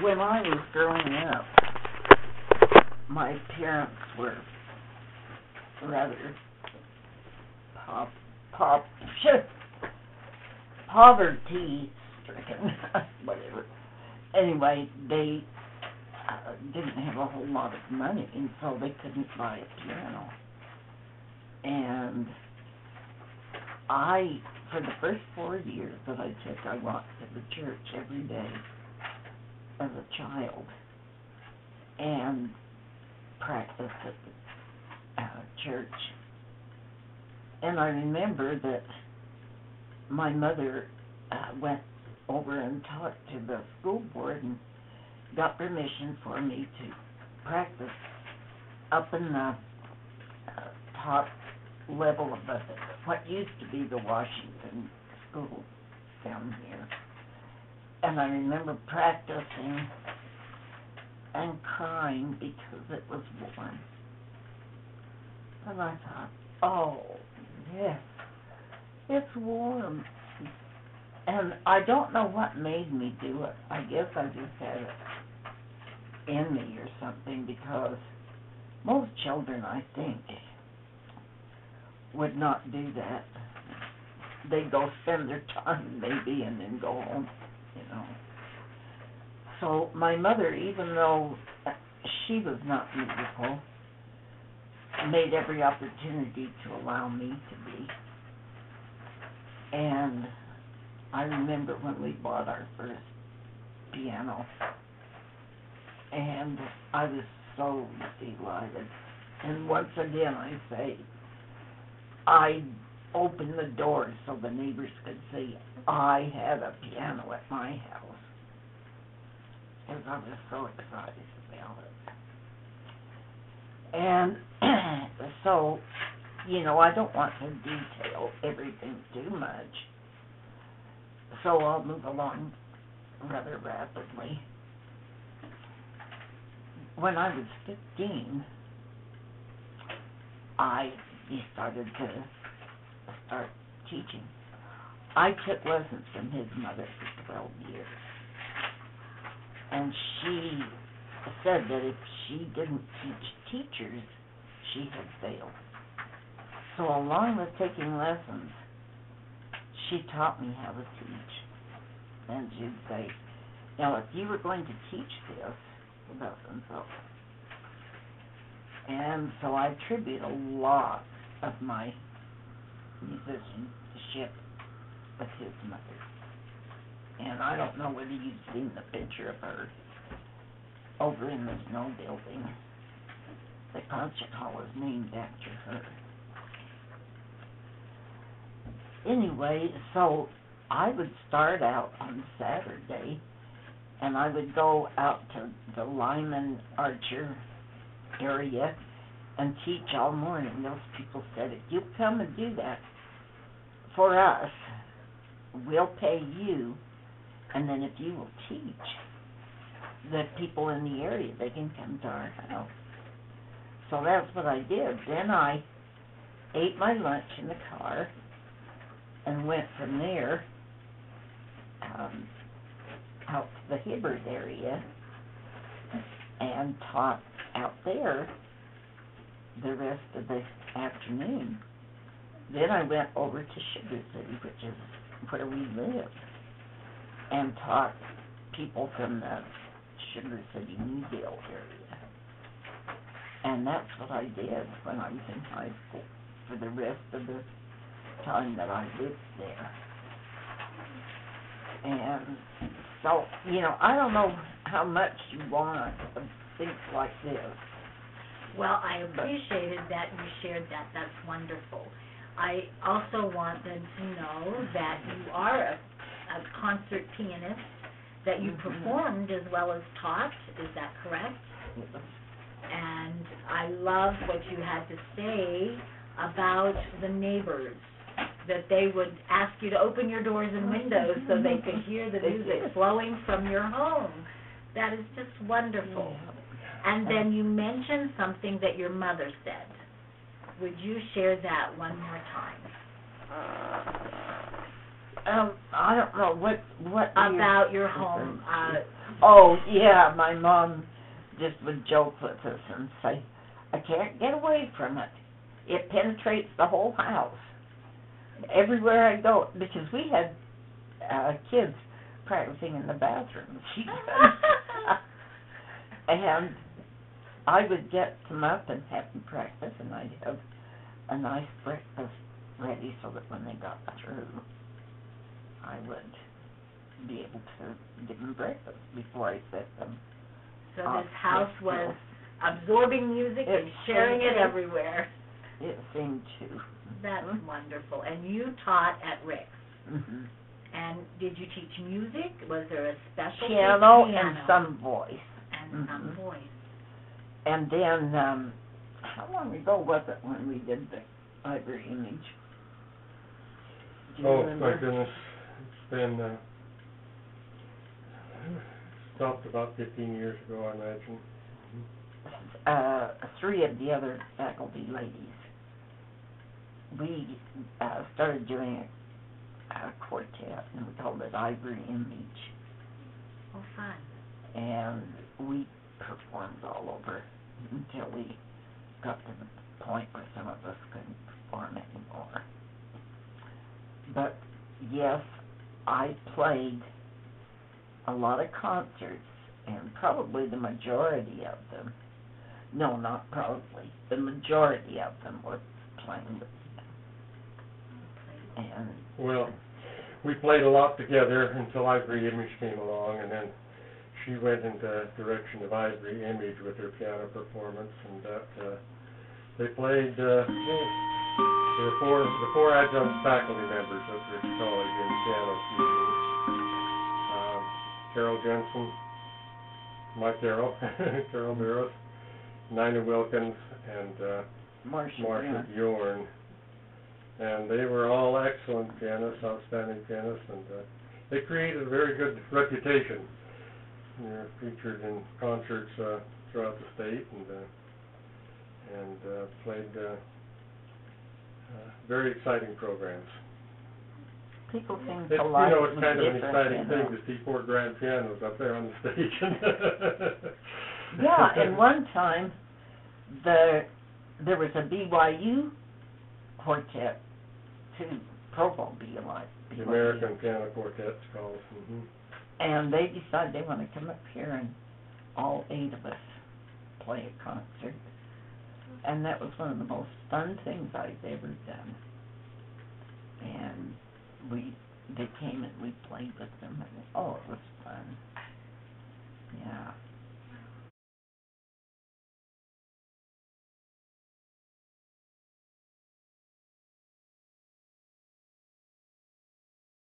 when I was growing up, my parents were rather pop, pop, poverty stricken, whatever. Anyway, they didn't have a whole lot of money, and so they couldn't buy a piano. And for the first 4 years that I took, I walked to the church every day as a child and practiced at the church. And I remember that my mother went over and talked to the school board and got permission for me to practice up in the top level of what used to be the Washington School down here. And I remember practicing and crying because it was warm. And I thought, oh, yes, it's warm. And I don't know what made me do it. I guess I just had it in me or something, because most children, I think, would not do that. They'd go spend their time maybe and then go home, you know. So my mother, even though she was not musical, made every opportunity to allow me to be. And I remember when we bought our first piano, and I was so delighted. And once again, I say, I opened the door so the neighbors could see I had a piano at my house, because I was so excited about it. And so, you know, I don't want to detail everything too much, so I'll move along rather rapidly. When I was 15, I decided to start teaching. I took lessons from his mother for 12 years. And she said that if she didn't teach teachers, she had failed. So along with taking lessons, she taught me how to teach. And she'd say, now if you were going to teach this, listen, so. And so I attribute a lot of my musicianship with his mother. And I don't know whether you've seen the picture of her over in the Snow Building. The concert hall is named after her. Anyway, so I would start out on Saturday, and I would go out to the Lyman Archer area and teach all morning. Those people said, if you come and do that for us, we'll pay you, and then if you will teach the people in the area, they can come to our house. So that's what I did. Then I ate my lunch in the car and went from there out to the Hibbard area and taught out there the rest of the afternoon. Then I went over to Sugar City, which is where we live, and taught people from the Sugar City, Newville area. And that's what I did when I was in high school for the rest of the time that I lived there. And so, you know, I don't know how much you want of things like this. Well, I appreciated that you shared that. That's wonderful. I also want them to know that you are a concert pianist, that you performed as well as taught. Is that correct? And I love what you had to say about the neighbors, that they would ask you to open your doors and windows so they could hear the music flowing from your home. That is just wonderful. And then you mentioned something that your mother said. Would you share that one more time? I don't know what about your home. Oh, yeah, my mom just would joke with us and say, I can't get away from it. It penetrates the whole house. Everywhere I go, because we had kids practicing in the bathrooms. And I would get them up and have them practice, and I'd have a nice breakfast ready so that when they got through, I would be able to give them breakfast before I set them. So this house was absorbing music and sharing it everywhere. It seemed to. That's wonderful. And you taught at Rick's. Mm-hmm. And did you teach music? Was there a special piano and some voice. And some voice. And then, how long ago was it when we did the ivory image? Oh, my goodness. It's been, stopped about 15 years ago, I imagine. 3 of the other faculty ladies, we started doing a quartet, and we called it Ivory Image. Oh, fun. And we performed all over until we got to the point where some of us couldn't perform anymore. But, yes, I played a lot of concerts, and probably the majority of them, no, not probably, the majority of them were playing with him. And well, we played a lot together until Ivory Image came along, and then she went in the direction of Ivory Image with her piano performance, and that they played. There were the four adjunct faculty members at Rick's College in piano teaching. Carol Jensen, my Carol, Carol Barrus, Nina Wilkins, and Marcia Bjorn. And they were all excellent pianists, outstanding pianists, and they created a very good reputation. They were featured in concerts throughout the state, and played very exciting programs. People seem to like it. It's kind of an exciting thing to see 4 grand pianos up there on the stage. Yeah, and one time there was a BYU quartet too, Provo BYU. The American Piano Quartet's called. Mm-hmm. And they decided they want to come up here and all 8 of us play a concert. And that was one of the most fun things I've ever done. And they came and we played with them, and it was fun.